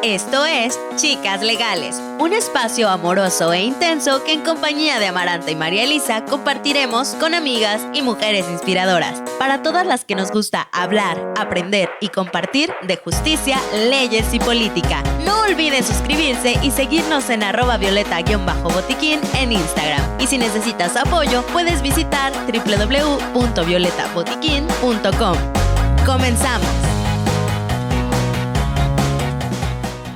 Esto es Chicas Legales, un espacio amoroso e intenso que en compañía de Amaranta y María Elisa compartiremos con amigas y mujeres inspiradoras. Para todas las que nos gusta hablar, aprender y compartir de justicia, leyes y política. No olviden suscribirse y seguirnos en @violeta_botiquín en Instagram. Y si necesitas apoyo, puedes visitar www.violetabotiquín.com. ¡Comenzamos!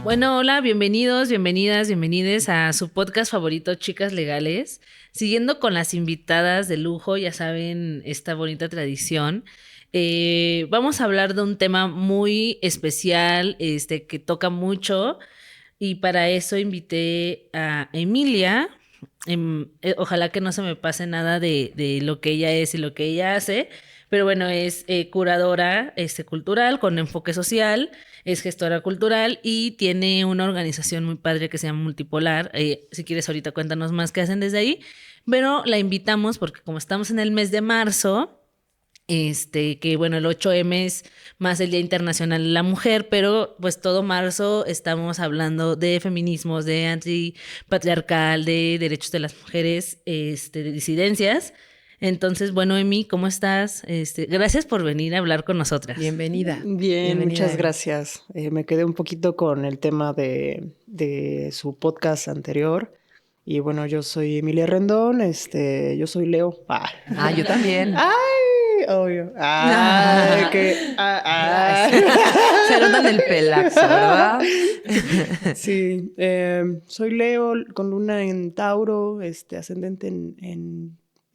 Bueno, hola, bienvenidos, bienvenides a su podcast favorito, Chicas Legales. Siguiendo con las invitadas de lujo, ya saben, esta bonita tradición. Vamos a hablar de un tema muy especial, que toca mucho. Y para eso invité a Emilia. Ojalá que no se me pase nada de lo que ella es y lo que ella hace. Pero bueno, es curadora cultural con enfoque social, es gestora cultural y tiene una organización muy padre que se llama Multipolar. Si quieres ahorita cuéntanos más qué hacen desde ahí. Pero la invitamos porque como estamos en el mes de marzo, que bueno, el 8M es más el Día Internacional de la Mujer, pero pues todo marzo estamos hablando de feminismos, de antipatriarcal, de derechos de las mujeres, de disidencias. Entonces, bueno, Emi, ¿cómo estás? Gracias por venir a hablar con nosotras. Bienvenida. Bien, muchas gracias. Me quedé un poquito con el tema de su podcast anterior. Y bueno, yo soy Emilia Rendón, yo soy Leo. Yo también. ¡Ay! Obvio. Se notan el pelazo, ¿verdad? Sí, soy Leo con luna en Tauro, ascendente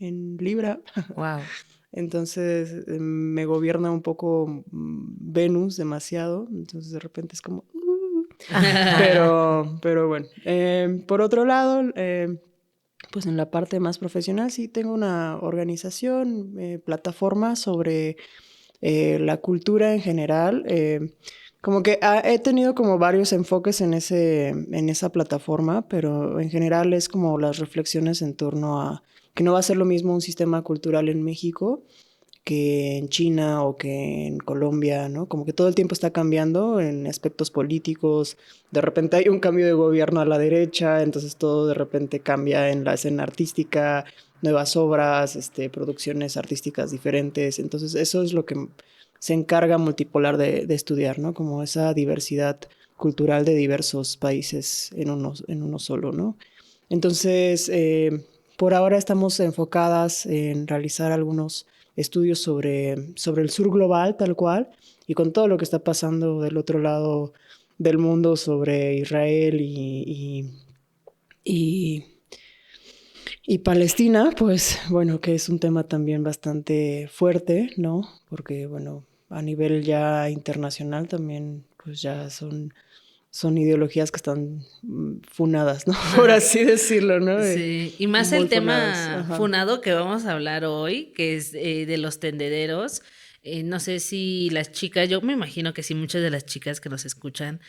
en Libra. Wow. Entonces me gobierna un poco Venus demasiado. Entonces de repente es como... Pero bueno. Por otro lado, pues en la parte más profesional sí tengo una organización, plataforma sobre la cultura en general. Como que he tenido como varios enfoques en esa plataforma, pero en general es como las reflexiones en torno a que no va a ser lo mismo un sistema cultural en México que en China o que en Colombia, ¿no? Como que todo el tiempo está cambiando en aspectos políticos. De repente hay un cambio de gobierno a la derecha, entonces todo de repente cambia en la escena artística, nuevas obras, producciones artísticas diferentes. Entonces eso es lo que se encarga Multipolar de estudiar, ¿no? Como esa diversidad cultural de diversos países en uno solo, ¿no? Entonces, por ahora estamos enfocadas en realizar algunos estudios sobre el sur global, tal cual, y con todo lo que está pasando del otro lado del mundo sobre Israel y Palestina, pues bueno, que es un tema también bastante fuerte, ¿no? Porque bueno, a nivel ya internacional también pues ya son ideologías que están funadas, ¿no? Por así decirlo, ¿no? Sí, y más el tema funado que vamos a hablar hoy, que es de los tendederos. No sé si las chicas, yo me imagino que sí, muchas de las chicas que nos escuchan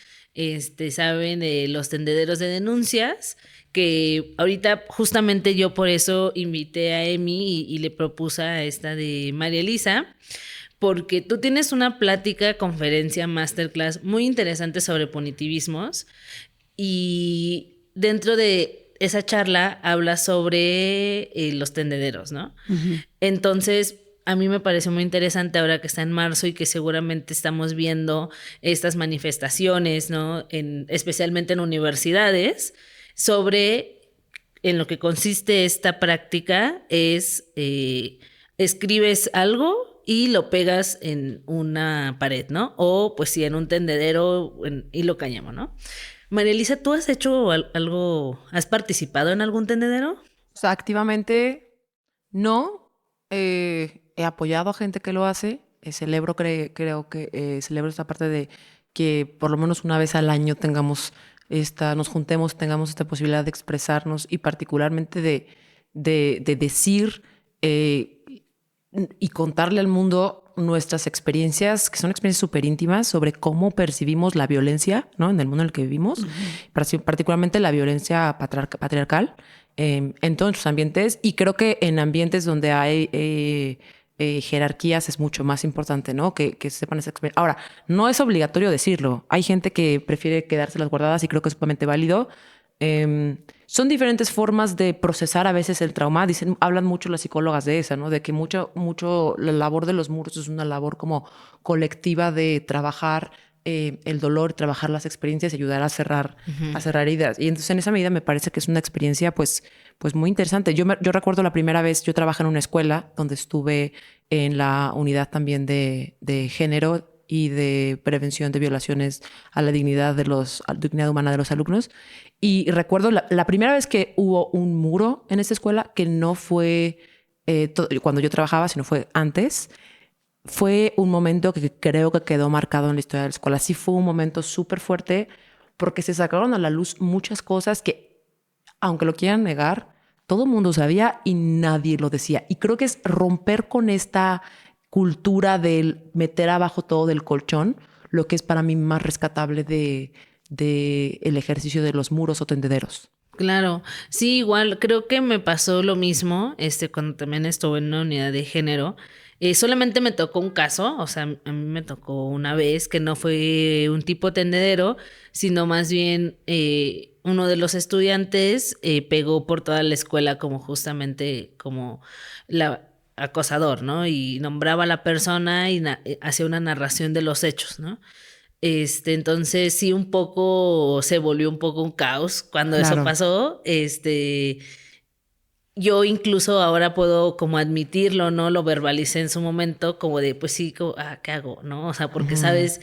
saben de los tendederos de denuncias, que ahorita justamente yo por eso invité a Emi y le propuse a esta de María Elisa, porque tú tienes una plática, conferencia, masterclass muy interesante sobre punitivismos y dentro de esa charla hablas sobre los tendederos, ¿no? Uh-huh. Entonces, a mí me pareció muy interesante ahora que está en marzo y que seguramente estamos viendo estas manifestaciones, ¿no? Especialmente en universidades, sobre en lo que consiste esta práctica es escribes algo y lo pegas en una pared, ¿no? O pues sí, en un tendedero, en hilo cáñamo, ¿no? María Elisa, ¿tú has hecho algo, has participado en algún tendedero? O sea, activamente no. He apoyado a gente que lo hace. Celebro esta parte de que por lo menos una vez al año nos juntemos, tengamos esta posibilidad de expresarnos y particularmente de decir y contarle al mundo nuestras experiencias, que son experiencias súper íntimas, sobre cómo percibimos la violencia, ¿no? En el mundo en el que vivimos, uh-huh. Particularmente la violencia patriarcal en todos sus ambientes. Y creo que en ambientes donde hay jerarquías es mucho más importante, ¿no? Que sepan esa experiencia. Ahora, no es obligatorio decirlo. Hay gente que prefiere quedárselas guardadas y creo que es sumamente válido. Son diferentes formas de procesar a veces el trauma. Hablan mucho las psicólogas de esa, ¿no? De que mucho la labor de los muros es una labor como colectiva de trabajar el dolor, trabajar las experiencias y ayudar a cerrar heridas. Y entonces en esa medida me parece que es una experiencia pues muy interesante. Yo recuerdo la primera vez, yo trabajé en una escuela donde estuve en la unidad también de género y de prevención de violaciones a la dignidad humana de los alumnos. Y recuerdo la primera vez que hubo un muro en esa escuela, que no fue cuando yo trabajaba, sino fue antes. Fue un momento que creo que quedó marcado en la historia de la escuela. Sí fue un momento súper fuerte porque se sacaron a la luz muchas cosas que, aunque lo quieran negar, todo el mundo sabía y nadie lo decía. Y creo que es romper con esta cultura del meter abajo todo del colchón, lo que es para mí más rescatable de el ejercicio de los muros o tendederos. Claro, sí, igual creo que me pasó lo mismo cuando también estuve en una unidad de género. Solamente me tocó un caso, o sea, a mí me tocó una vez que no fue un tipo tendedero, sino más bien uno de los estudiantes pegó por toda la escuela como justamente como acosador, ¿no? Y nombraba a la persona y hacía una narración de los hechos, ¿no? Entonces sí un poco se volvió un poco un caos cuando eso pasó. Yo incluso ahora puedo como admitirlo, ¿no? Lo verbalicé en su momento como de, pues sí, ¿qué hago? ¿No? O sea, porque sabes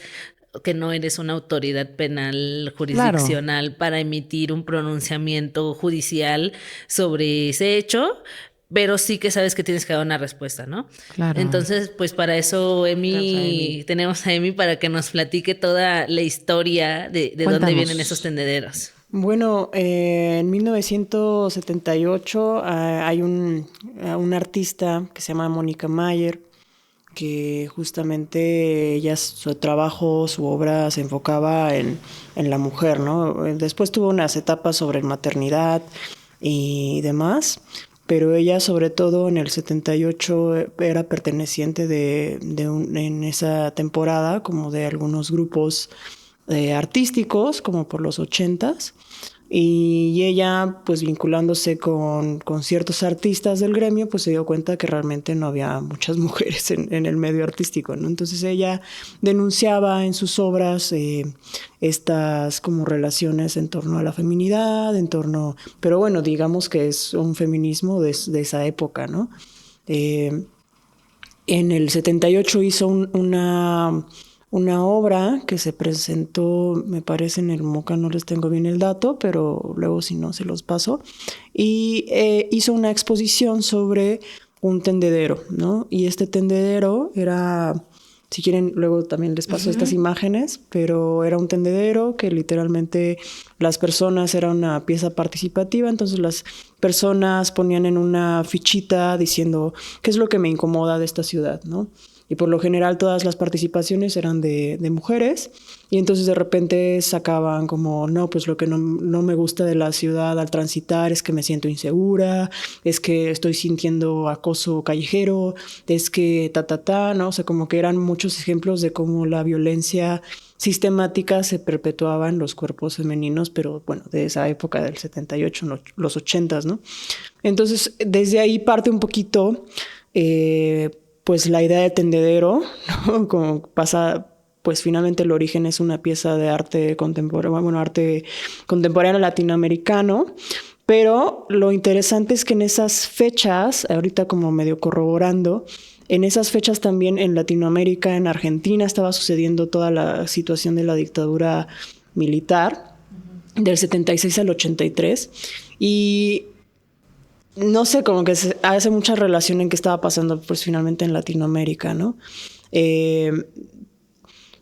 que no eres una autoridad penal jurisdiccional para emitir un pronunciamiento judicial sobre ese hecho, pero sí que sabes que tienes que dar una respuesta, ¿no? Claro. Entonces, pues para eso tenemos a Emi para que nos platique toda la historia de dónde vienen esos tendederos. Bueno, en 1978 hay un artista que se llama Mónica Mayer, que justamente ella, su trabajo, su obra se enfocaba en la mujer, ¿no? Después tuvo unas etapas sobre maternidad y demás, pero ella sobre todo en el 78 era perteneciente en esa temporada como de algunos grupos artísticos, como por los 80s, y ella, pues vinculándose con ciertos artistas del gremio, pues se dio cuenta que realmente no había muchas mujeres en el medio artístico, ¿no? Entonces ella denunciaba en sus obras estas como relaciones en torno a la feminidad, pero bueno, digamos que es un feminismo de esa época, ¿no? En el 78 hizo una obra que se presentó, me parece, en el MOCA, no les tengo bien el dato, pero luego si no se los paso, y hizo una exposición sobre un tendedero, ¿no? Y este tendedero era, si quieren, luego también les paso estas imágenes, pero era un tendedero que literalmente las personas, era una pieza participativa, entonces las personas ponían en una fichita diciendo qué es lo que me incomoda de esta ciudad, ¿no? Y por lo general todas las participaciones eran de mujeres, y entonces de repente sacaban como, no, pues lo que no me gusta de la ciudad al transitar es que me siento insegura, es que estoy sintiendo acoso callejero, es que ¿no? O sea, como que eran muchos ejemplos de cómo la violencia sistemática se perpetuaba en los cuerpos femeninos, pero bueno, de esa época del 78, los 80s, ¿no? Entonces, desde ahí parte un poquito pues la idea de tendedero, ¿no? Como pasa, pues finalmente el origen es una pieza de arte contemporáneo, bueno, arte contemporáneo latinoamericano, pero lo interesante es que en esas fechas, ahorita como medio corroborando, en esas fechas también en Latinoamérica, en Argentina, estaba sucediendo toda la situación de la dictadura militar, del 76 al 83, y no sé, como que se hace mucha relación en qué estaba pasando pues finalmente en Latinoamérica, ¿no?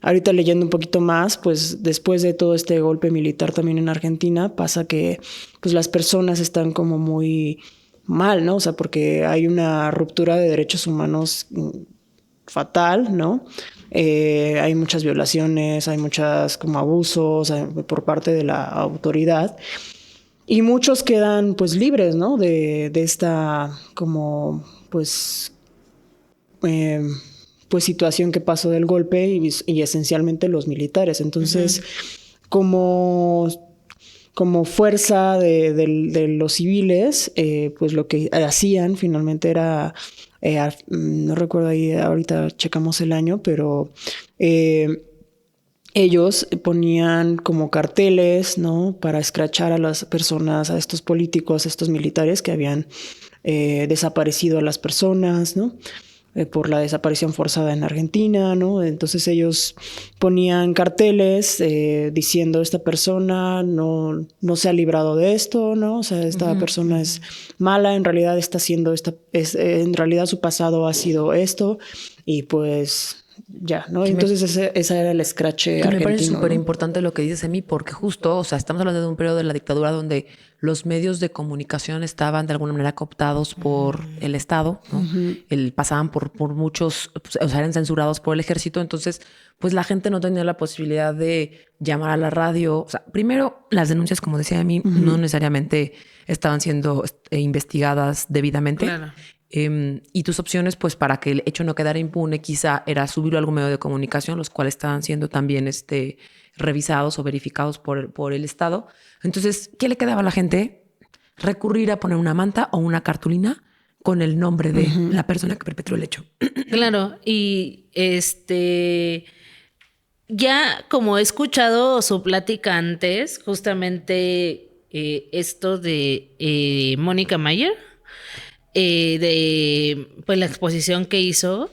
Ahorita leyendo un poquito más, pues después de todo este golpe militar también en Argentina, pasa que pues las personas están como muy mal, ¿no? O sea, porque hay una ruptura de derechos humanos fatal, ¿no? Hay muchas violaciones, hay muchas como abusos por parte de la autoridad. Y muchos quedan pues libres, ¿no? De esta como pues pues situación que pasó del golpe y esencialmente los militares. Entonces, como fuerza de los civiles, pues lo que hacían finalmente era, no recuerdo ahí, ahorita checamos el año, pero ellos ponían como carteles, ¿no? Para escrachar a las personas, a estos políticos, a estos militares que habían desaparecido a las personas, ¿no? Por la desaparición forzada en Argentina, ¿no? Entonces ellos ponían carteles diciendo esta persona no se ha librado de esto, ¿no? O sea, esta persona es mala, en realidad está haciendo en realidad su pasado ha sido esto y pues ya, ¿no? Entonces esa era el escrache argentino. Me parece súper ¿no? importante lo que dices, Emi, porque justo, o sea, estamos hablando de un periodo de la dictadura donde los medios de comunicación estaban de alguna manera cooptados por el Estado, ¿no? Pasaban por muchos, o sea, eran censurados por el ejército, entonces, pues la gente no tenía la posibilidad de llamar a la radio. O sea, primero, las denuncias, como decía Emi, no necesariamente estaban siendo investigadas debidamente. Claro. Y tus opciones, pues para que el hecho no quedara impune, quizá era subirlo a algún medio de comunicación, los cuales estaban siendo también revisados o verificados por el Estado. Entonces, ¿qué le quedaba a la gente? Recurrir a poner una manta o una cartulina con el nombre de la persona que perpetró el hecho. Claro, y ya como he escuchado su plática antes, justamente esto de Mónica Mayer, de pues la exposición que hizo,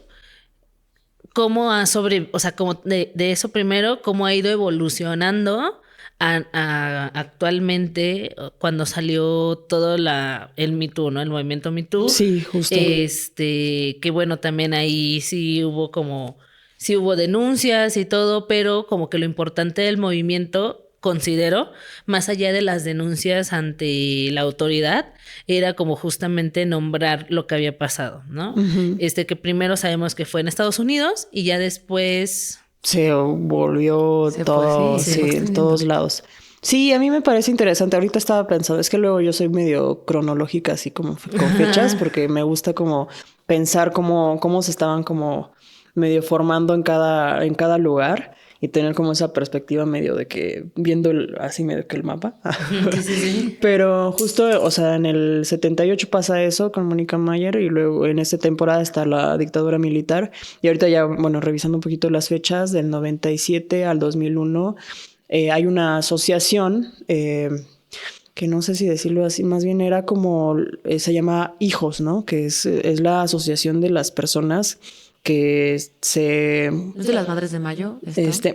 cómo o sea, como de eso primero, cómo ha ido evolucionando actualmente cuando salió todo el Me Too, ¿no? El movimiento Me Too. Sí, justo. Que bueno, también ahí sí hubo denuncias y todo, pero como que lo importante del movimiento, considero, más allá de las denuncias ante la autoridad, era como justamente nombrar lo que había pasado, ¿no? Que primero sabemos que fue en Estados Unidos y ya después se volvió todo, en todos lados. Sí, a mí me parece interesante. Ahorita estaba pensando, es que luego yo soy medio cronológica, así como con fechas, porque me gusta como pensar cómo se estaban como medio formando en cada lugar y tener como esa perspectiva medio de que viendo así medio que el mapa. Sí. Pero justo, o sea, en el 78 pasa eso con Mónica Mayer y luego en esta temporada está la dictadura militar y ahorita ya, bueno, revisando un poquito las fechas del 97 al 2001 hay una asociación que no sé si decirlo así, más bien era como, se llama Hijos, ¿no? Que es la asociación de las personas que ¿Es de las Madres de Mayo?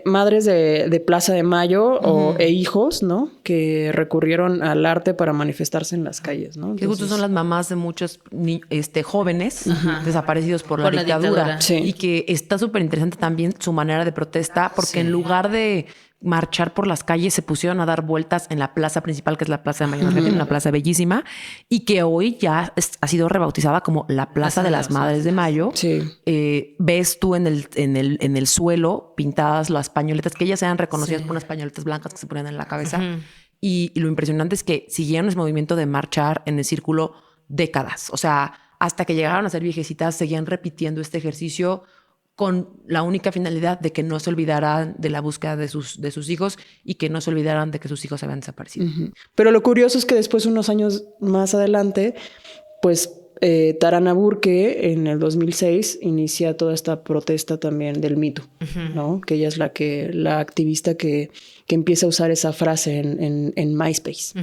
Madres de Plaza de Mayo e hijos, ¿no? Que recurrieron al arte para manifestarse en las calles, ¿no? Que justo son las mamás de muchos jóvenes desaparecidos por la dictadura. Sí. Y que está súper interesante también su manera de protesta, porque en lugar de marchar por las calles se pusieron a dar vueltas en la plaza principal, que es la Plaza de Mayo, una plaza bellísima, y que hoy ya ha sido rebautizada como la Plaza de las Madres de Mayo. Sí. Ves tú en el suelo pintadas las pañoletas, que ellas eran reconocidas por unas pañoletas blancas que se ponían en la cabeza. Y lo impresionante es que siguieron ese movimiento de marchar en el círculo décadas. O sea, hasta que llegaron a ser viejecitas, seguían repitiendo este ejercicio con la única finalidad de que no se olvidaran de la búsqueda de sus hijos y que no se olvidaran de que sus hijos habían desaparecido. Pero lo curioso es que después, unos años más adelante, pues Tarana Burke en el 2006 inicia toda esta protesta también del Me Too, ¿no? Que ella es la activista que empieza a usar esa frase en MySpace.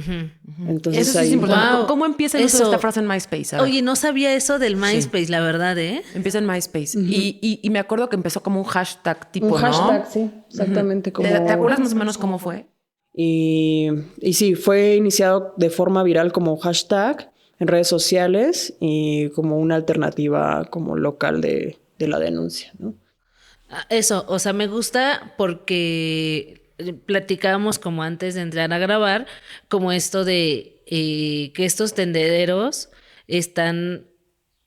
Entonces eso sí es importante. Wow. ¿Cómo empieza el uso de esta frase en MySpace? Oye, no sabía eso del MySpace, la verdad, ¿eh? Empieza en MySpace. Y me acuerdo que empezó como un hashtag tipo, un hashtag, sí, exactamente. Como... ¿Te acuerdas más o menos cómo fue? Y sí, fue iniciado de forma viral como hashtag en redes sociales y como una alternativa como local de la denuncia, ¿no? Eso, o sea, me gusta porque platicábamos como antes de entrar a grabar, como esto de que estos tendederos están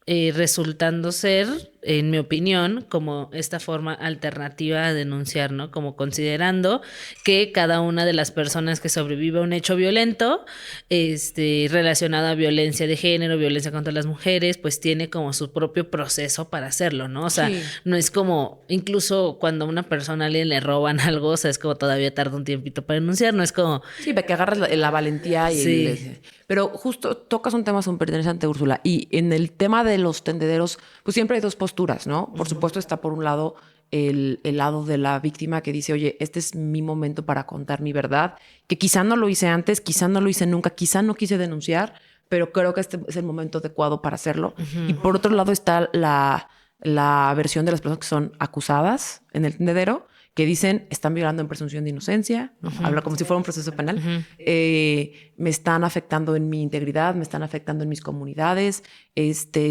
resultando ser en mi opinión, como esta forma alternativa a denunciar, ¿no? Como considerando que cada una de las personas que sobrevive a un hecho violento, relacionado a violencia de género, violencia contra las mujeres, pues tiene como su propio proceso para hacerlo, ¿no? O sea, sí. No es como, incluso cuando a una persona, a alguien le roban algo, o sea, es como todavía tarda un tiempito para denunciar, no es como... Sí, para que agarres la valentía y... Sí. Pero justo tocas un tema súper interesante, Úrsula, y en el tema de los tendederos, pues siempre hay dos posturas, ¿no? Por supuesto está por un lado el lado de la víctima que dice, oye, este es mi momento para contar mi verdad, que quizá no lo hice antes, quizá no lo hice nunca, quizá no quise denunciar, pero creo que este es el momento adecuado para hacerlo. Y por otro lado está la versión de las personas que son acusadas en el tendedero, que dicen, están violando en presunción de inocencia, habla como si fuera un proceso penal, me están afectando en mi integridad, me están afectando en mis comunidades,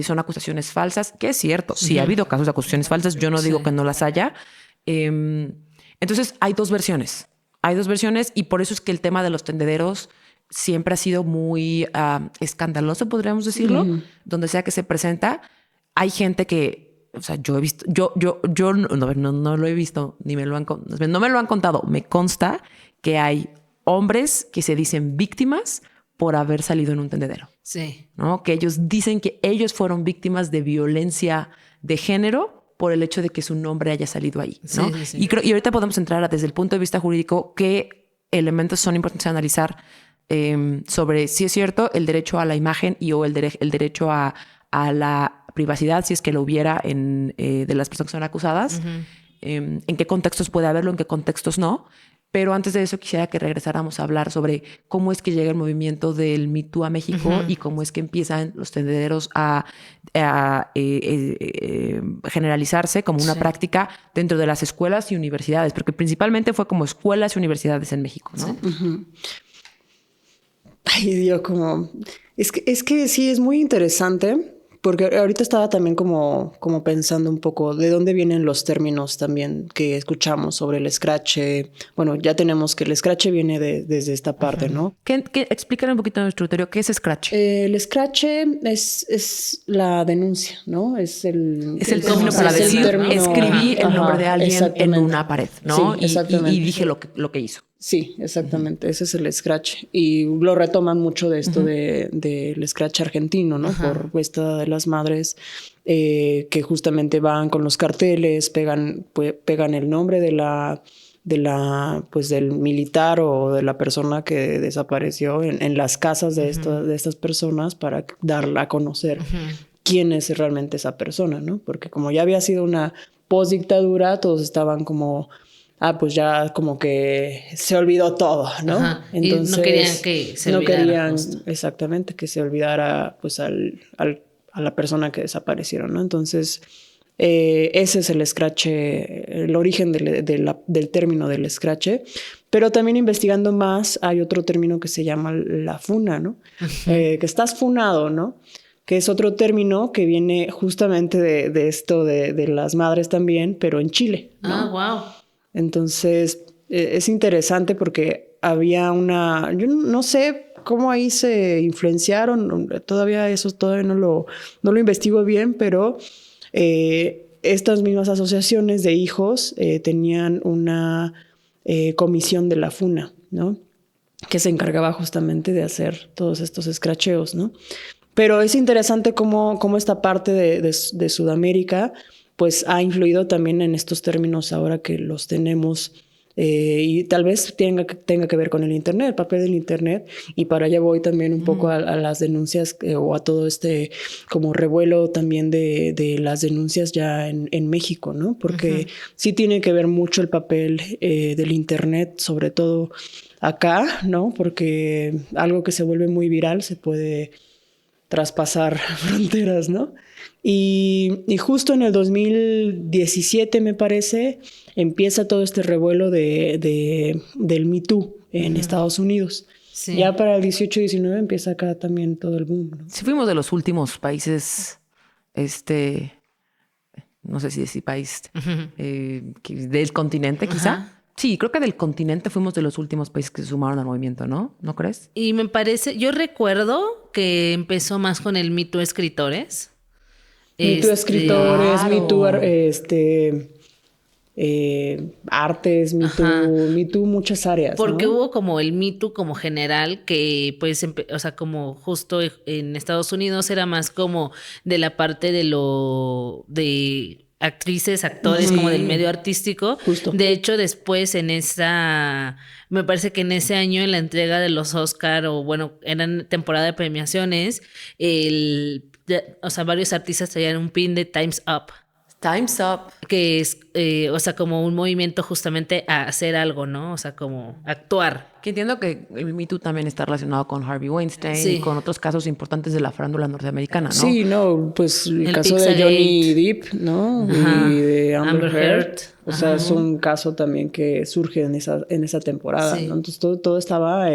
son acusaciones falsas, que es cierto, sí ha habido casos de acusaciones falsas, yo no digo que no las haya. Entonces hay dos versiones y por eso es que el tema de los tendederos siempre ha sido muy escandaloso, podríamos decirlo, donde sea que se presenta. Hay gente que, o sea, yo he visto, yo no lo he visto, ni me lo han, no me lo han contado. Me consta que hay hombres que se dicen víctimas por haber salido en un tendedero. Sí. ¿No? Que ellos dicen que ellos fueron víctimas de violencia de género por el hecho de que su nombre haya salido ahí, ¿no? Sí. Y ahorita podemos entrar desde el punto de vista jurídico qué elementos son importantes a analizar sobre si es cierto el derecho a la imagen o el derecho a la privacidad, si es que lo hubiera de las personas que son acusadas, en qué contextos puede haberlo, en qué contextos no. Pero antes de eso quisiera que regresáramos a hablar sobre cómo es que llega el movimiento del Me Too a México y cómo es que empiezan los tendederos a generalizarse como una práctica dentro de las escuelas y universidades, porque principalmente fue como escuelas y universidades en México, ¿no? Sí. Ay, Dios, como... Es que sí, es muy interesante. Porque ahorita estaba también como pensando un poco de dónde vienen los términos también que escuchamos sobre el escrache. Bueno, ya tenemos que el escrache viene desde esta parte, ¿no? Explícale un poquito a nuestro auditorio, ¿qué es escrache? El escrache es la denuncia, ¿no? Es el término para decir, escribí el nombre de alguien en una pared, ¿no? Sí, exactamente. Y dije lo que hizo. Sí, exactamente. Ese es el scratch. Y lo retoman mucho de esto del scratch argentino, ¿no? Por esta de las madres que justamente van con los carteles, pegan el nombre del militar o de la persona que desapareció en las casas de estas personas para darla a conocer quién es realmente esa persona, ¿no? Porque como ya había sido una postdictadura, todos estaban como... pues ya como que se olvidó todo, ¿no? Entonces, y no querían que se olvidara. Exactamente, que se olvidara pues a la persona que desaparecieron, ¿no? Entonces, ese es el escrache, el origen del término del escrache. Pero también investigando más, hay otro término que se llama la funa, ¿no? Que estás funado, ¿no? Que es otro término que viene justamente de esto de las madres también, pero en Chile, ¿no? Wow. Entonces, es interesante porque había yo no sé cómo ahí se influenciaron, todavía no lo investigo bien, pero estas mismas asociaciones de hijos tenían una comisión de la FUNA, ¿no? Que se encargaba justamente de hacer todos estos escracheos, ¿no? Pero es interesante cómo esta parte de Sudamérica pues ha influido también en estos términos ahora que los tenemos y tal vez tenga que ver con el Internet, el papel del Internet, y para allá voy también un poco a las denuncias o a todo este como revuelo también de las denuncias ya en México, ¿no? Porque sí tiene que ver mucho el papel del Internet, sobre todo acá, ¿no? Porque algo que se vuelve muy viral se puede traspasar fronteras, ¿no? Y justo en el 2017, me parece, empieza todo este revuelo del Me Too en Estados Unidos. Sí. Ya para el 18-19 empieza acá también todo el boom, ¿no? Sí, fuimos de los últimos países, no sé si decir país, del continente quizá. Sí, creo que del continente fuimos de los últimos países que se sumaron al movimiento, ¿no? ¿No crees? Y me parece, yo recuerdo que empezó más con el Me Too escritores. Me Too escritores, claro. Me Too artes, Me Too muchas áreas. Porque ¿no? hubo como el Me Too como general que pues, o sea, como justo en Estados Unidos era más como de la parte de actrices, actores, como del medio artístico. Justo. De hecho, después me parece que en ese año en la entrega de los Oscar o bueno, eran temporada de premiaciones, o sea, varios artistas traían un pin de Time's Up. Time's Up. Que es, o sea, como un movimiento justamente a hacer algo, ¿no? O sea, como actuar. Que entiendo que el Me Too también está relacionado con Harvey Weinstein Sí. y con otros casos importantes de la farándula norteamericana, ¿no? Sí, no, pues el caso de Pizzagate. Johnny Depp, ¿no? Ajá. Y de Amber Amber Heard. Heard. O sea, es un caso también que surge en esa temporada, Sí. ¿no? Entonces todo estaba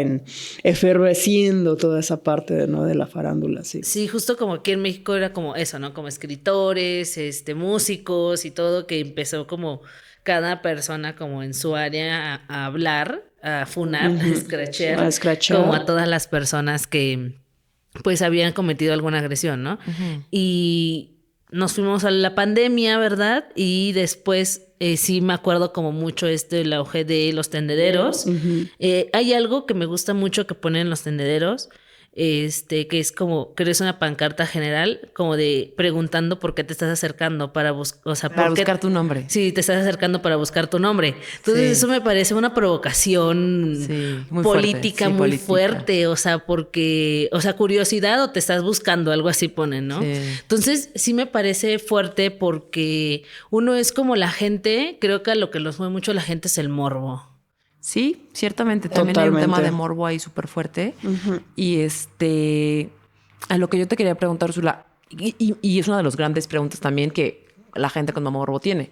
efervesciendo toda esa parte, ¿no? De la farándula, sí. Sí, justo como aquí en México era como eso, ¿no? Como escritores, músicos y todo, que empezó como cada persona como en su área a hablar, a funar, a escrachear, A escrachear. como a todas las personas que pues habían cometido alguna agresión, ¿no? Y nos fuimos a la pandemia, ¿verdad? Y después sí me acuerdo como mucho el auge de los tendederos. Hay algo que me gusta mucho que ponen los tendederos, que es como que eres una pancarta general, como de preguntando por qué te estás acercando para buscar tu nombre. Sí, te estás acercando para buscar tu nombre. Entonces Sí. eso me parece una provocación Sí, muy política fuerte, sí, muy política. fuerte, o sea, porque, o sea, curiosidad o te estás buscando, algo así ponen, ¿no? Sí. Entonces sí me parece fuerte porque uno es como la gente, creo que a lo que los mueve mucho la gente es el morbo. Sí, ciertamente. También hay un Totalmente. tema de morbo ahí súper fuerte. Y a lo que yo te quería preguntar, Ursula, y es una de las grandes preguntas también que la gente con morbo tiene.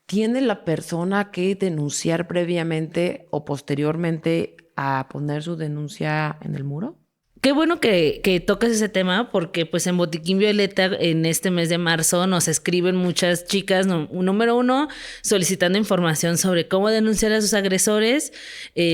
¿Tiene la persona que denunciar previamente o posteriormente a poner su denuncia en el muro? Qué bueno que tocas ese tema porque pues en Botiquín Violeta en este mes de marzo nos escriben muchas chicas, número 1, solicitando información sobre cómo denunciar a sus agresores,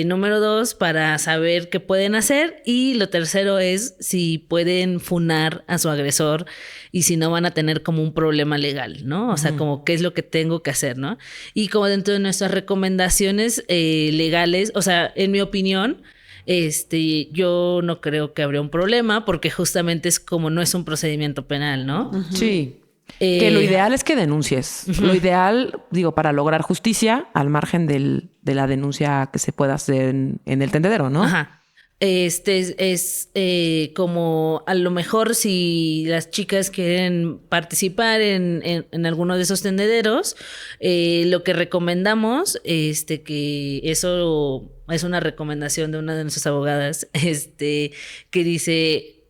número 2, para saber qué pueden hacer, y lo tercero es si pueden funar a su agresor y si no van a tener como un problema legal, ¿no? O sea, como qué es lo que tengo que hacer, ¿no? Y como dentro de nuestras recomendaciones legales, o sea, en mi opinión, yo no creo que habría un problema porque justamente es como no es un procedimiento penal, ¿no? Sí. Que lo ideal es que denuncies. Lo ideal, digo, para lograr justicia al margen de la denuncia que se pueda hacer en el tendedero, ¿no? Ajá. Como a lo mejor si las chicas quieren participar en alguno de esos tendederos, lo que recomendamos, que eso es una recomendación de una de nuestras abogadas, que dice,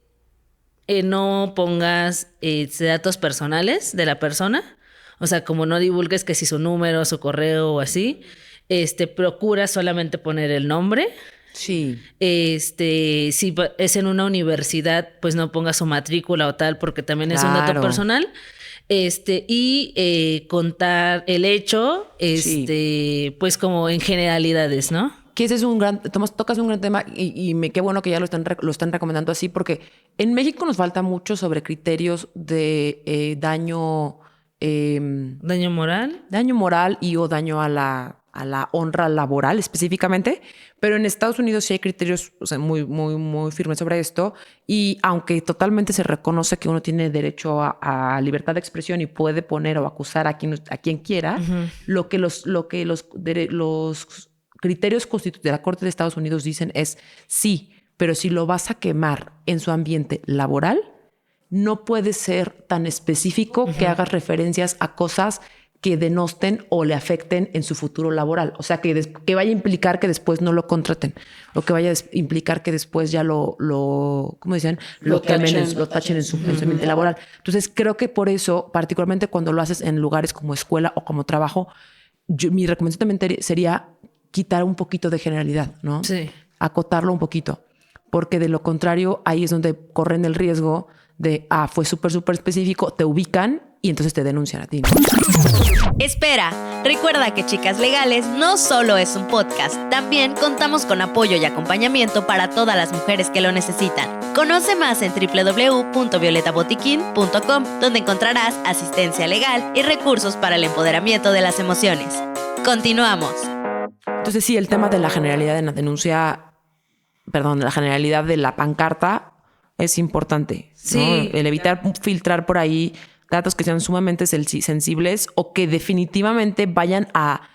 no pongas datos personales de la persona, o sea, como no divulgues que si su número, su correo o así, procura solamente poner el nombre. Sí. Si es en una universidad, pues no ponga su matrícula o tal, porque también es un dato Claro. personal. Y contar el hecho, pues como en generalidades, ¿no? Que ese es tocas un gran tema y qué bueno que ya lo están recomendando así, porque en México nos falta mucho sobre criterios de daño Daño moral. y o daño a la honra laboral específicamente, pero en Estados Unidos sí hay criterios, o sea, muy, muy, muy firmes sobre esto, y aunque totalmente se reconoce que uno tiene derecho a libertad de expresión y puede poner o acusar a quien quiera, lo que los criterios de la Corte de Estados Unidos dicen es sí, pero si lo vas a quemar en su ambiente laboral, no puede ser tan específico que hagas referencias a cosas que denosten o le afecten en su futuro laboral. O sea, que vaya a implicar que después no lo contraten o que vaya a implicar que después ya ¿cómo decían? Lo tachen en su ambiente laboral. Entonces, creo que por eso, particularmente cuando lo haces en lugares como escuela o como trabajo, mi recomendación también sería quitar un poquito de generalidad, ¿no? Sí. Acotarlo un poquito. Porque de lo contrario, ahí es donde corren el riesgo de, fue súper, súper específico, te ubican y entonces te denuncian a ti, ¿no? Espera, recuerda que Chicas Legales no solo es un podcast, también contamos con apoyo y acompañamiento para todas las mujeres que lo necesitan. Conoce más en www.violetabotiquin.com, donde encontrarás asistencia legal y recursos para el empoderamiento de las emociones. Continuamos. Entonces sí, el tema de la generalidad en la denuncia, la generalidad de la pancarta es importante, ¿no? Sí. El evitar filtrar por ahí datos que sean sumamente sensibles o que definitivamente vayan a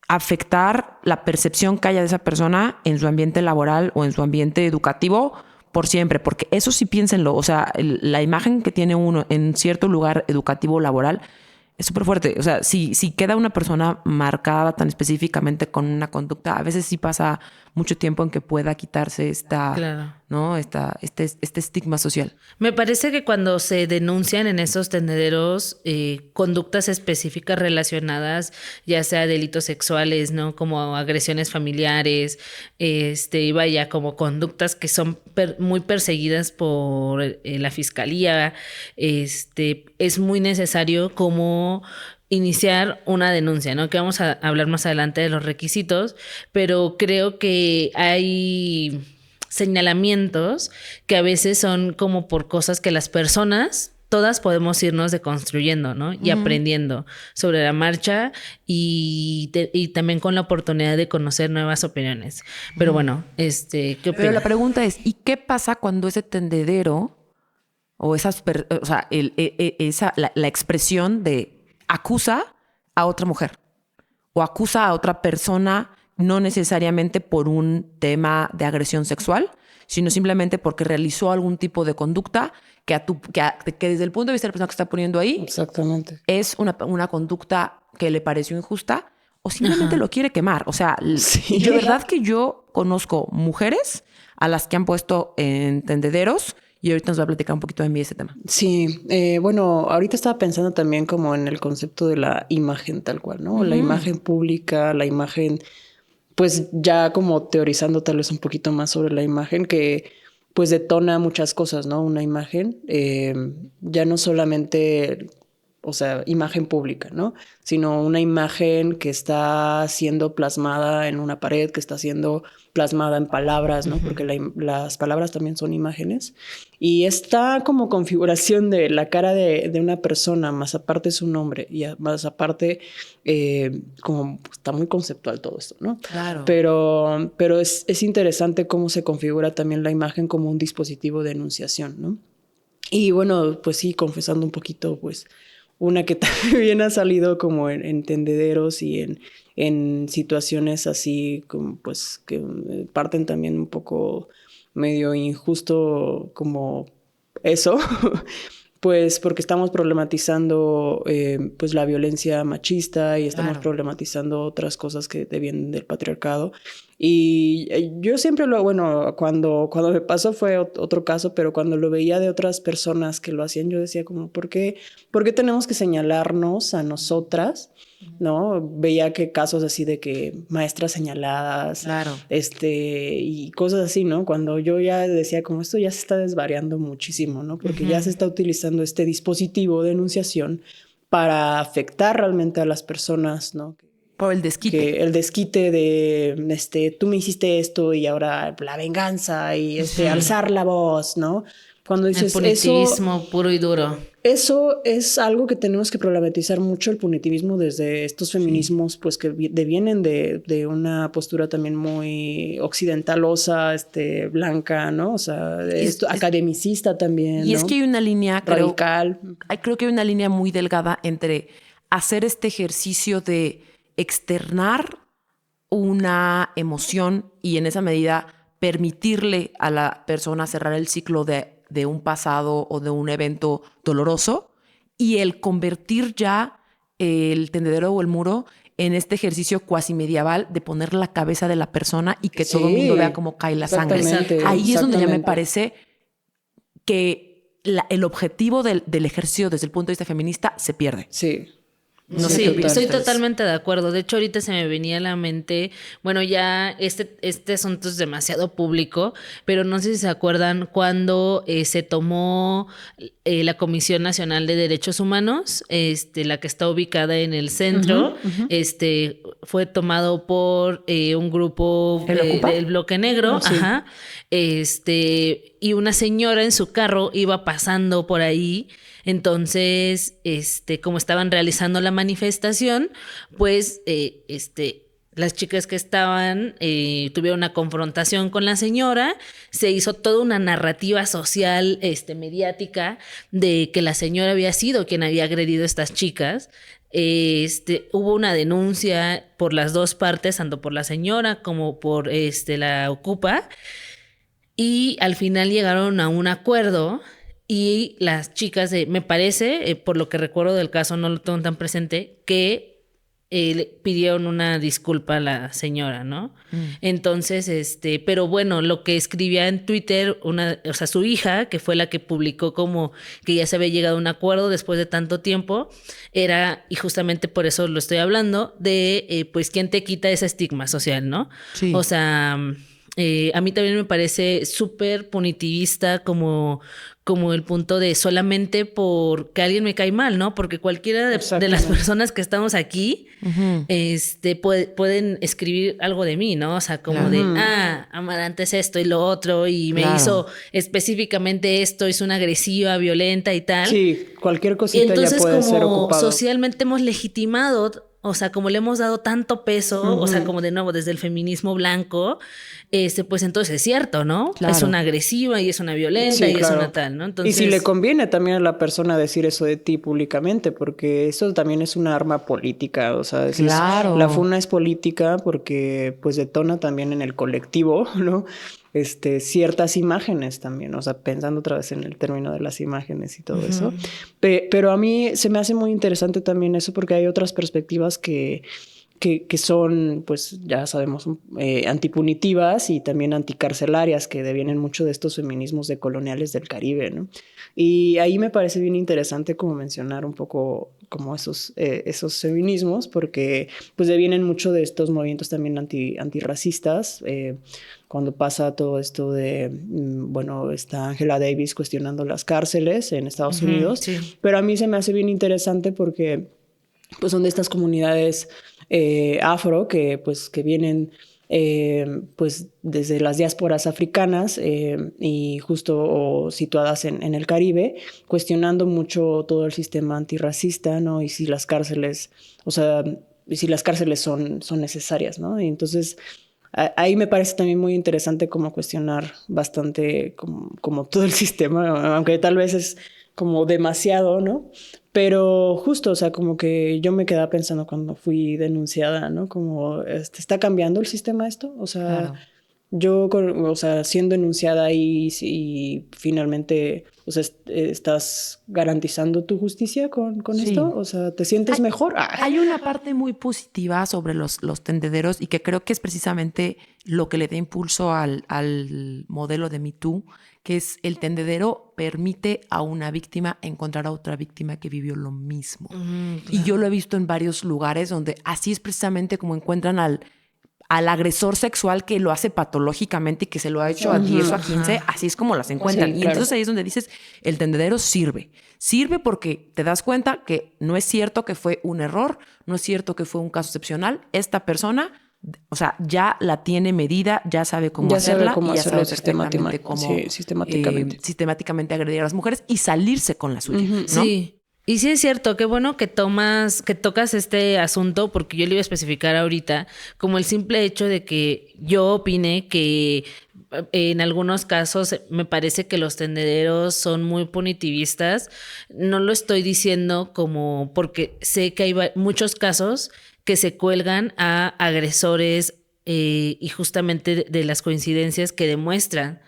afectar la percepción que haya de esa persona en su ambiente laboral o en su ambiente educativo por siempre, porque eso sí piénsenlo, o sea, la imagen que tiene uno en cierto lugar educativo laboral es súper fuerte. O sea, si queda una persona marcada tan específicamente con una conducta, a veces sí pasa mucho tiempo en que pueda quitarse Claro. ¿no? Este estigma social. Me parece que cuando se denuncian en esos tendederos conductas específicas relacionadas, ya sea delitos sexuales, ¿no? Como agresiones familiares, y vaya, como conductas que son muy perseguidas por la fiscalía, es muy necesario como iniciar una denuncia, ¿no? Que vamos a hablar más adelante de los requisitos, pero creo que hay señalamientos que a veces son como por cosas que las personas, todas podemos irnos deconstruyendo, ¿no? Y aprendiendo sobre la marcha y también con la oportunidad de conocer nuevas opiniones. Pero bueno, ¿qué opinas? Pero la pregunta es, ¿y qué pasa cuando ese tendedero o la expresión de acusa a otra mujer o acusa a otra persona, no necesariamente por un tema de agresión sexual, sino simplemente porque realizó algún tipo de conducta que desde el punto de vista de la persona que está poniendo ahí, exactamente, es una conducta que le pareció injusta o simplemente lo quiere quemar? O sea, Sí. de verdad que yo conozco mujeres a las que han puesto en tendederos. Y ahorita nos va a platicar un poquito de mí ese tema. Sí, bueno, ahorita estaba pensando también como en el concepto de la imagen tal cual, ¿no? La imagen pública, la imagen, pues ya como teorizando tal vez un poquito más sobre la imagen que pues detona muchas cosas, ¿no? Una imagen, ya no solamente, o sea, imagen pública, ¿no? Sino una imagen que está siendo plasmada en una pared, que está siendo plasmada en palabras, ¿no? Porque las palabras también son imágenes. Y esta como configuración de la cara de una persona, más aparte su nombre, y más aparte, como está muy conceptual todo esto, ¿no? Claro. Pero es interesante cómo se configura también la imagen como un dispositivo de enunciación, ¿no? Y bueno, pues sí, confesando un poquito, pues una que también ha salido como en tendederos y en situaciones así como pues que parten también un poco medio injusto como eso, pues porque estamos problematizando pues la violencia machista y estamos problematizando otras cosas que vienen del patriarcado. Y yo siempre cuando me pasó fue otro caso, pero cuando lo veía de otras personas que lo hacían, yo decía como, ¿por qué tenemos que señalarnos a nosotras? ¿No? Veía que casos así de que maestras señaladas, y cosas así, ¿no? Cuando yo ya decía como esto ya se está desvariando muchísimo, ¿no? Porque ya se está utilizando este dispositivo de enunciación para afectar realmente a las personas, ¿no? Por el desquite. Que el desquite de, tú me hiciste esto y ahora la venganza y alzar la voz, ¿no? Cuando dices el punitivismo puro y duro. Eso es algo que tenemos que problematizar mucho, el punitivismo desde estos feminismos, pues que vienen de una postura también muy occidentalosa, blanca, ¿no? O sea, academicista también, Y ¿no? es que hay una línea radical. Creo que hay una línea muy delgada entre hacer este ejercicio de externar una emoción y en esa medida permitirle a la persona cerrar el ciclo de un pasado o de un evento doloroso y el convertir ya el tendedero o el muro en este ejercicio cuasi medieval de poner la cabeza de la persona y que todo el mundo vea cómo cae la sangre. Ahí es donde ya me parece que el objetivo del ejercicio desde el punto de vista feminista se pierde. Sí. No sé Sí, qué opinan estoy ustedes. totalmente de acuerdo. De hecho, ahorita se me venía a la mente, bueno, ya este asunto es demasiado público, pero no sé si se acuerdan cuando se tomó la Comisión Nacional de Derechos Humanos, la que está ubicada en el centro, fue tomado por un grupo ¿El Ocupa? del Bloque Negro, Sí. ajá, y una señora en su carro iba pasando por ahí. Entonces, como estaban realizando la manifestación, pues, las chicas que estaban tuvieron una confrontación con la señora, se hizo toda una narrativa social, mediática, de que la señora había sido quien había agredido a estas chicas. Hubo una denuncia por las dos partes, tanto por la señora como por la Ocupa, y al final llegaron a un acuerdo y las chicas, me parece, por lo que recuerdo del caso, no lo tengo tan presente, que le pidieron una disculpa a la señora, ¿no? Entonces, pero bueno, lo que escribía en Twitter, o sea, su hija, que fue la que publicó como que ya se había llegado a un acuerdo después de tanto tiempo, era, y justamente por eso lo estoy hablando, de, pues, ¿quién te quita ese estigma social, no? Sí. O sea, a mí también me parece súper punitivista como el punto de solamente porque alguien me cae mal, ¿no? Porque cualquiera de las personas que estamos aquí, pueden escribir algo de mí, ¿no? O sea, como de, Amarante es esto y lo otro, y me hizo específicamente esto, es una agresiva, violenta y tal. Sí, cualquier Y cosita ya entonces, puede ser como ocupado. socialmente hemos legitimado, o sea, como le hemos dado tanto peso, o sea, como de nuevo desde el feminismo blanco, pues entonces es cierto, ¿no? Claro. Es una agresiva y es una violenta Sí, y claro. es una tal, ¿no? Entonces, y si le conviene también a la persona decir eso de ti públicamente, porque eso también es una arma política, o sea, Claro. la funa es política porque pues detona también en el colectivo, ¿no? Ciertas imágenes también, o sea, pensando otra vez en el término de las imágenes y todo eso. Pero a mí se me hace muy interesante también eso porque hay otras perspectivas que son, pues ya sabemos, antipunitivas y también anticarcelarias, que devienen mucho de estos feminismos decoloniales del Caribe, ¿no? Y ahí me parece bien interesante como mencionar un poco como esos feminismos, porque pues devienen mucho de estos movimientos también antirracistas, cuando pasa todo esto de, bueno, está Angela Davis cuestionando las cárceles en Estados Unidos, sí. pero a mí se me hace bien interesante porque pues son de estas comunidades afro que vienen pues desde las diásporas africanas y justo situadas en el Caribe, cuestionando mucho todo el sistema antirracista, ¿no? Y si las cárceles, o sea, si las cárceles son necesarias, ¿no? Y entonces ahí me parece también muy interesante como cuestionar bastante como todo el sistema, aunque tal vez es como demasiado, ¿no? Pero justo, o sea, como que yo me quedaba pensando cuando fui denunciada, ¿no? Como, ¿está cambiando el sistema esto? O sea, o sea, siendo denunciada ahí y finalmente, o sea, ¿estás garantizando tu justicia con esto? O sea, ¿te sientes mejor? Hay una parte muy positiva sobre los tendederos y que creo que es precisamente lo que le da impulso al modelo de Me Too, que es el tendedero permite a una víctima encontrar a otra víctima que vivió lo mismo. Claro. Y yo lo he visto en varios lugares donde así es precisamente como encuentran al agresor sexual que lo hace patológicamente y que se lo ha hecho a 10 o a 15, así es como las encuentran. Sí, y entonces ahí es donde dices, el tendedero sirve. Sirve porque te das cuenta que no es cierto que fue un error, no es cierto que fue un caso excepcional. Esta persona, o sea, ya la tiene medida, ya sabe cómo hacerla y ya sabe perfectamente cómo sistemáticamente agredir a las mujeres y salirse con la suya, ¿no? Sí. Y sí es cierto, qué bueno que tocas este asunto, porque yo le iba a especificar ahorita, como el simple hecho de que yo opine que en algunos casos me parece que los tendederos son muy punitivistas. No lo estoy diciendo como porque sé que hay muchos casos que se cuelgan a agresores y justamente de las coincidencias que demuestran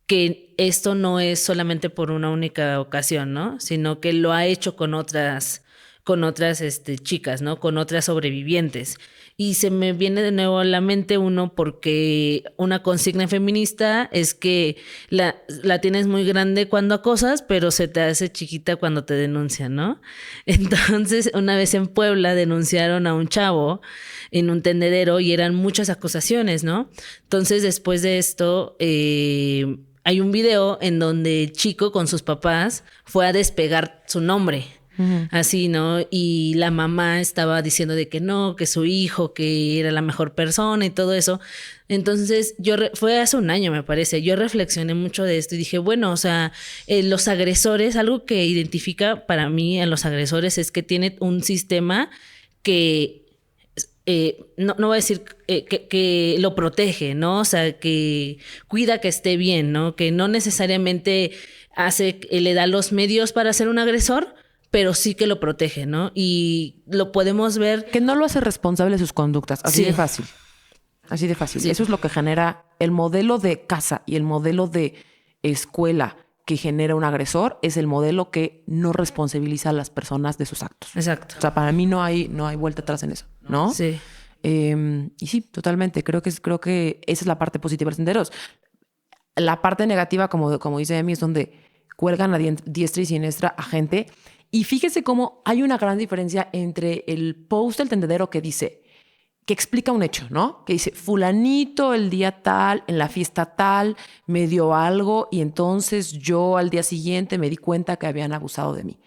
que esto no es solamente por una única ocasión, ¿no? Sino que lo ha hecho con otras con otras chicas, ¿no? Con otras sobrevivientes. Y se me viene de nuevo a la mente uno porque una consigna feminista es que la tienes muy grande cuando acosas, pero se te hace chiquita cuando te denuncian, ¿no? Entonces, una vez en Puebla denunciaron a un chavo en un tendedero y eran muchas acusaciones, ¿no? Entonces, después de esto, hay un video en donde el chico con sus papás fue a despegar su nombre. Así, ¿no? Y la mamá estaba diciendo de que no, que su hijo, que era la mejor persona y todo eso. Entonces, fue hace un año, me parece. Yo reflexioné mucho de esto y dije, bueno, o sea, los agresores, algo que identifica para mí a los agresores es que tiene un sistema que no voy a decir que lo protege, ¿no? O sea, que cuida que esté bien, ¿no? Que no necesariamente le da los medios para ser un agresor, pero sí que lo protege, ¿no? Y lo podemos ver. Que no lo hace responsable de sus conductas. Así de fácil. Así de fácil. Sí. Eso es lo que genera el modelo de casa y el modelo de escuela que genera un agresor, es el modelo que no responsabiliza a las personas de sus actos. Exacto. O sea, para mí no hay vuelta atrás en eso, ¿no? Sí. Y sí, totalmente. Creo que esa es la parte positiva de los tenderos. La parte negativa, como dice Emi, es donde cuelgan a diestra y siniestra a gente. Y fíjese cómo hay una gran diferencia entre el post del tendedero que explica un hecho, ¿no? Que dice, fulanito el día tal, en la fiesta tal, me dio algo y entonces yo al día siguiente me di cuenta que habían abusado de mí.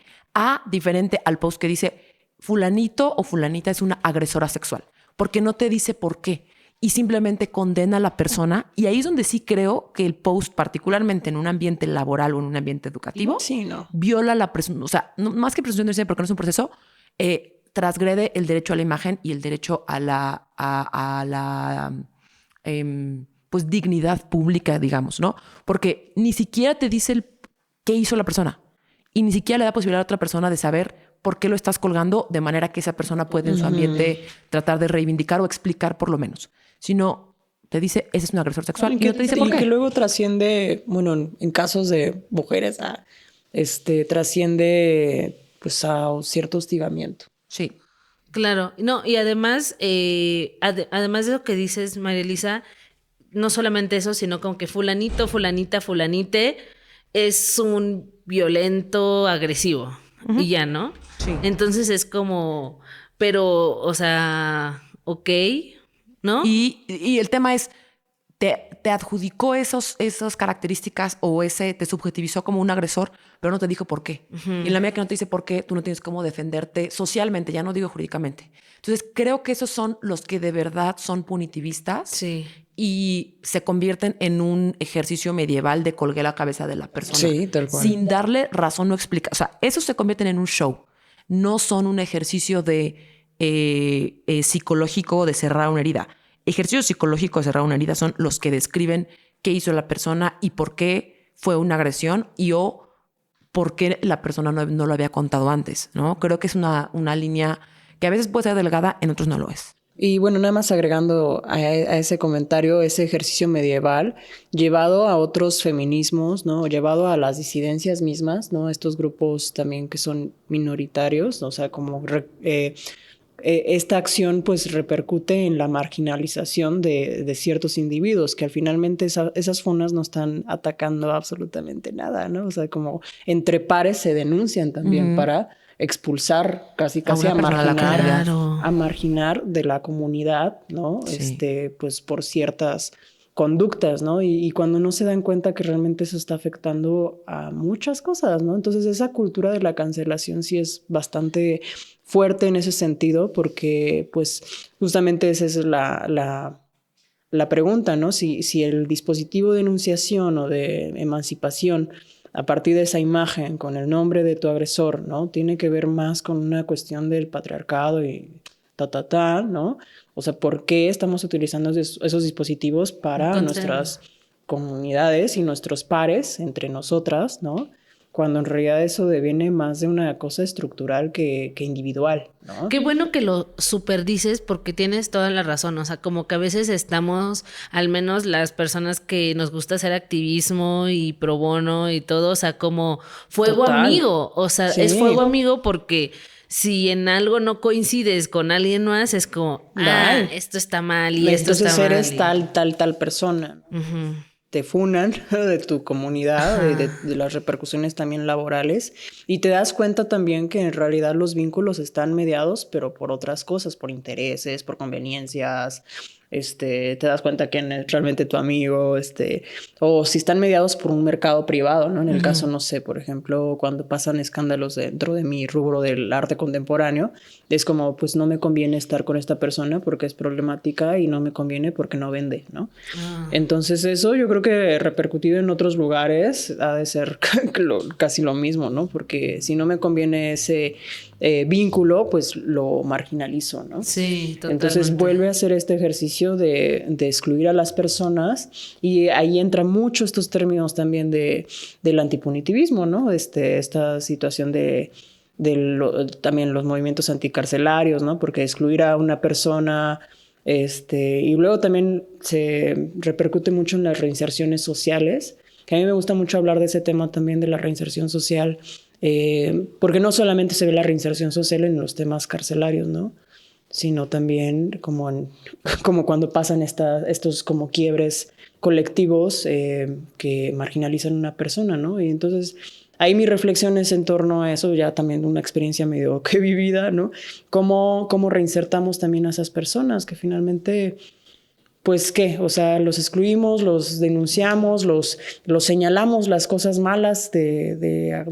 Diferente al post que dice, fulanito o fulanita es una agresora sexual, porque no te dice por qué y simplemente condena a la persona. Y ahí es donde sí creo que el post, particularmente en un ambiente laboral o en un ambiente educativo, viola la presunción, o sea, no, más que presunción de inocencia, porque no es un proceso, transgrede el derecho a la imagen y el derecho a la pues dignidad pública, digamos, ¿no? Porque ni siquiera te dice qué hizo la persona y ni siquiera le da posibilidad a otra persona de saber por qué lo estás colgando, de manera que esa persona puede en su ambiente tratar de reivindicar o explicar por lo menos, sino te dice, ese es un agresor sexual, y no te dice por qué. Y que luego trasciende, bueno, en casos de mujeres, trasciende pues a cierto hostigamiento. Sí. Claro, no, y además, además de lo que dices, María Elisa, no solamente eso, sino como que fulanito, fulanita, fulanite es un violento agresivo. Y ya, ¿no? Sí. Entonces es como, pero, o sea, ok, ¿no? Y el tema es, te adjudicó esas características o te subjetivizó como un agresor, pero no te dijo por qué. Y en la medida que no te dice por qué, tú no tienes cómo defenderte socialmente, ya no digo jurídicamente. Entonces, creo que esos son los que de verdad son punitivistas. Sí. Y se convierten en un ejercicio medieval de colgué la cabeza de la persona. Sí, tal cual. Sin darle razón o explicación. O sea, esos se convierten en un show. No son un ejercicio de psicológico de cerrar una herida. Ejercicio psicológico de cerrar una herida son los que describen qué hizo la persona y por qué fue una agresión o por qué la persona no lo había contado antes, ¿no? Creo que es una línea que a veces puede ser delgada, en otros no lo es. Y bueno, nada más agregando a ese comentario, ese ejercicio medieval llevado a otros feminismos, ¿no? Llevado a las disidencias mismas, ¿no? Estos grupos también que son minoritarios, o sea, como esta acción pues repercute en la marginalización de ciertos individuos que al finalmente esas funas no están atacando absolutamente nada, ¿no? O sea, como entre pares se denuncian también para expulsar, casi a marginar de la comunidad, ¿no? Sí. Pues por ciertas conductas, ¿no? Y cuando no se dan cuenta que realmente eso está afectando a muchas cosas, ¿no? Entonces esa cultura de la cancelación sí es bastante fuerte en ese sentido, porque pues justamente esa es la pregunta, ¿no? Si el dispositivo de enunciación o de emancipación a partir de esa imagen con el nombre de tu agresor, ¿no? Tiene que ver más con una cuestión del patriarcado y ¿no? O sea, ¿por qué estamos utilizando esos dispositivos para nuestras comunidades y nuestros pares entre nosotras, ¿no? Cuando en realidad eso deviene más de una cosa estructural que individual, ¿no? Qué bueno que lo superdices porque tienes toda la razón, o sea, como que a veces estamos, al menos las personas que nos gusta hacer activismo y pro bono y todo, o sea, como fuego amigo, o sea, es fuego amigo porque si en algo no coincides con alguien más, es como, esto está mal y esto está mal. Entonces eres tal persona. Uh-huh. Te funan de tu comunidad, de las repercusiones también laborales, y te das cuenta también que en realidad los vínculos están mediados, pero por otras cosas, por intereses, por conveniencias. Te das cuenta quién es realmente tu amigo, o si están mediados por un mercado privado, ¿no? En el caso, no sé, por ejemplo, cuando pasan escándalos dentro de mi rubro del arte contemporáneo, es como, pues no me conviene estar con esta persona porque es problemática y no me conviene porque no vende, ¿no? Entonces eso yo creo que repercutido en otros lugares ha de ser casi lo mismo, ¿no? Porque si no me conviene ese vínculo, pues lo marginalizo, ¿no? Sí, totalmente. Entonces vuelve a hacer este ejercicio de excluir a las personas, y ahí entran mucho estos términos también del antipunitivismo, ¿no? Esta situación también los movimientos anticarcelarios, ¿no? Porque excluir a una persona, y luego también se repercute mucho en las reinserciones sociales, que a mí me gusta mucho hablar de ese tema también de la reinserción social, porque no solamente se ve la reinserción social en los temas carcelarios, ¿no? Sino también como cuando pasan estos como quiebres colectivos que marginalizan a una persona, ¿no? Y entonces ahí mi reflexión es en torno a eso, ya también una experiencia medio que vivida, ¿no? Cómo reinsertamos también a esas personas que finalmente, pues, ¿qué? O sea, los excluimos, los denunciamos, los señalamos las cosas malas de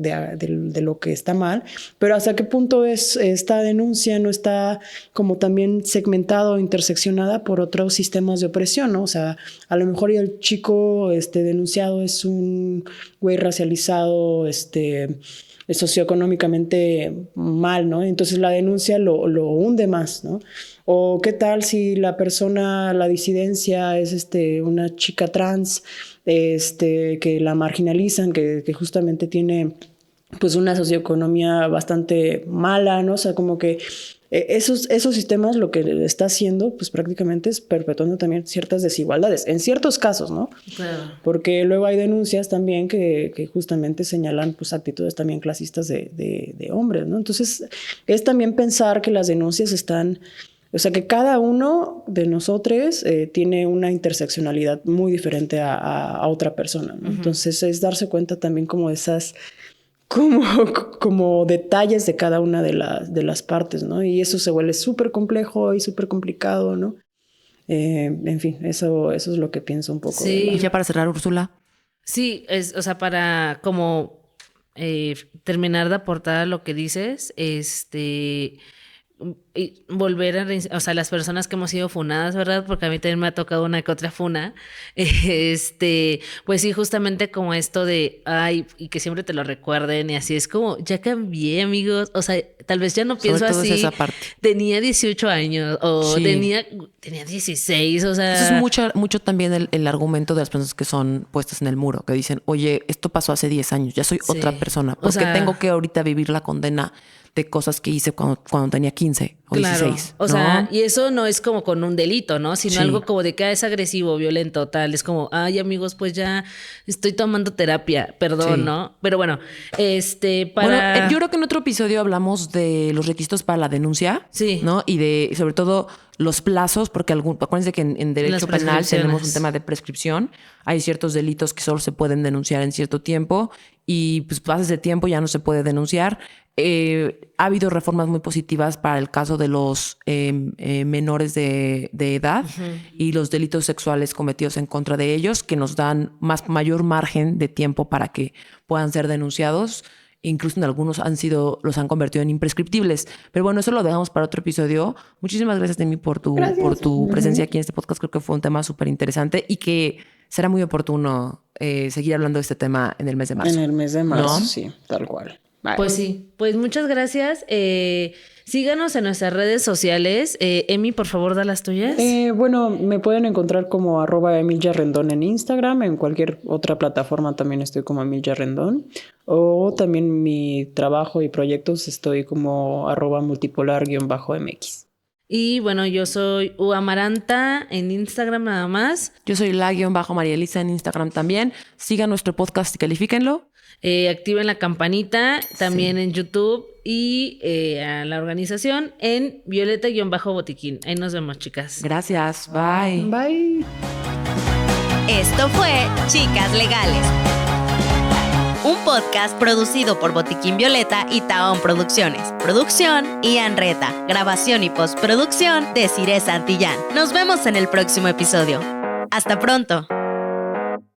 lo que está mal, pero ¿hasta qué punto esta denuncia no está como también segmentada o interseccionada por otros sistemas de opresión, ¿no? O sea, a lo mejor el chico denunciado es un güey racializado, socioeconómicamente mal, ¿no? Entonces la denuncia lo hunde más, ¿no? O qué tal si la disidencia es una chica trans, que la marginalizan, que justamente tiene pues una socioeconomía bastante mala, ¿no? O sea, como que esos sistemas lo que está haciendo pues prácticamente es perpetuando también ciertas desigualdades, en ciertos casos, ¿no? Claro. Porque luego hay denuncias también que justamente señalan pues actitudes también clasistas de hombres, ¿no? Entonces es también pensar que las denuncias están, o sea, que cada uno de nosotros tiene una interseccionalidad muy diferente a otra persona, ¿no? Uh-huh. Entonces es darse cuenta también como de esas como detalles de cada una de las partes, ¿no? Y eso se vuelve súper complejo y súper complicado, ¿no? En fin, eso es lo que pienso un poco. Sí. Y ya para cerrar, Úrsula. Sí, o sea, para como terminar de aportar lo que dices, y volver a, o sea, las personas que hemos sido funadas, ¿verdad? Porque a mí también me ha tocado una que otra funa. Pues sí, justamente como esto de, y que siempre te lo recuerden, y así es como, ya cambié, amigos. O sea, tal vez ya no pienso así. Esa parte. Tenía 18 años o sí. tenía 16, o sea. Eso es mucho también el argumento de las personas que son puestas en el muro, que dicen, oye, esto pasó hace 10 años, ya soy otra persona. ¿Por qué tengo que ahorita vivir la condena de cosas que hice cuando tenía 15 o 16. O sea, y eso no es como con un delito, ¿no? Sino algo como de que es agresivo, violento, tal. Es como, amigos, pues ya estoy tomando terapia, perdón, ¿no? Pero bueno, Bueno, yo creo que en otro episodio hablamos de los requisitos para la denuncia, ¿no? Y de, sobre todo, los plazos, porque acuérdense que en derecho penal tenemos un tema de prescripción. Hay ciertos delitos que solo se pueden denunciar en cierto tiempo y pues pasa ese tiempo ya no se puede denunciar. Ha habido reformas muy positivas para el caso de los menores de edad y los delitos sexuales cometidos en contra de ellos, que nos dan mayor margen de tiempo para que puedan ser denunciados. Incluso en algunos los han convertido en imprescriptibles. Pero bueno, eso lo dejamos para otro episodio. Muchísimas gracias, Demi, por tu presencia aquí en este podcast. Creo que fue un tema súper interesante y que será muy oportuno seguir hablando de este tema en el mes de marzo. En el mes de marzo, ¿no? Sí, tal cual. Bye. Pues sí, pues muchas gracias. Síganos en nuestras redes sociales. Emi, por favor, da las tuyas. Bueno, me pueden encontrar como @EmilyaRendón en Instagram. En cualquier otra plataforma también estoy como Emilia Rendón. O también mi trabajo y proyectos estoy como @multipolar_mx. Y bueno, yo soy Amaranta en Instagram nada más. Yo soy la-María Elisa en Instagram también. Sigan nuestro podcast y califíquenlo. Activen la campanita también en YouTube y a la organización en Violeta-Botiquín. Ahí nos vemos, chicas. Gracias. Bye. Bye. Esto fue Chicas Legales, un podcast producido por Botiquín Violeta y Taón Producciones. Producción, Ian Reta. Grabación y postproducción, Desiree Santillán. Nos vemos en el próximo episodio. ¡Hasta pronto!